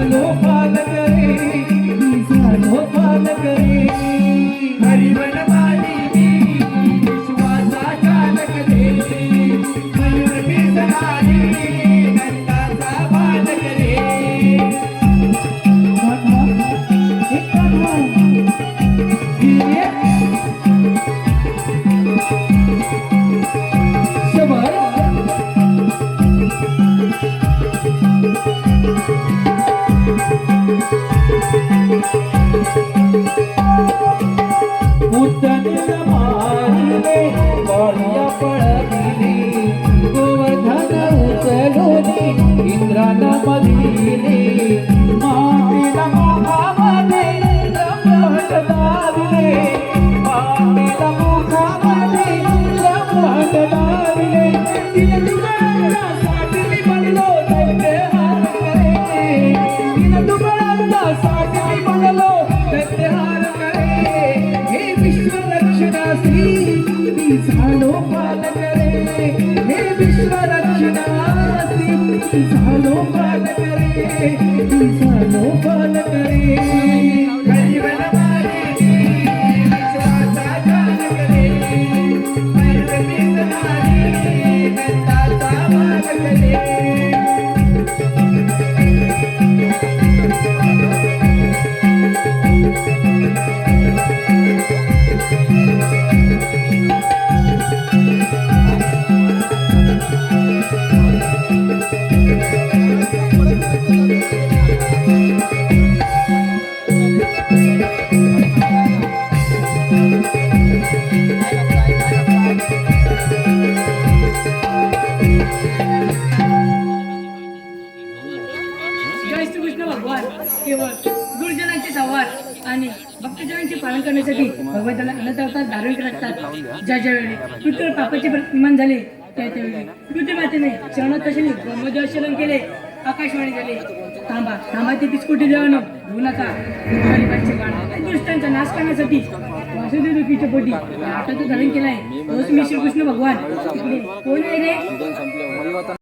झालो पालक रे, मी झालो पालक रे. हरिवन माली मी विश्वाचा चालक रे, मयूर पिसणारी नंदाचा बालक रे. उतनीला मारिले काळ्या पळविले, गोवर्धन उचलून इंद्राला मदिले. मातीला मुखामध्ये ब्रह्मांड दाविले, मातीला मुखामध्ये ब्रह्मांड दाविले. तिने तुकड्यांना साठली बनलो दैत्यहार करे, तिने तुकड्यांना साठली बनलो दैत्यहार करे. हे विश्वरक्षणासी मी झालो पालक रे, हे विश्वरक्षणासी मी झालो पालक रे, मी झालो पालक रे. हरिवन माली विश्वाचा चालक रे, मयूर पिसणारी नंदाचा बालक रे. जय श्रीकृष्ण भगवान केवळ गुरुजनांचे संवाद आणि भक्तजनांचे पालन करण्यासाठी भगवंताला अनंत अवतार धारण करत असतात. ज्या ज्यावेळी पृथ्वीवर पापाचे निर्माण झाले त्या त्यावेळी पृथ्वी मातेने श्रवणात ब्रह्मदेवाचरण केले. आकाशवाणी झाले, थांबा थांबा ते बिस्कुटी देवानं घेऊ नका. दुष्टांचा नाश करण्यासाठी वासुदेव पोटी आता तो धारण केलाय. तोच मी श्रीकृष्ण भगवान. कोण आहे रे?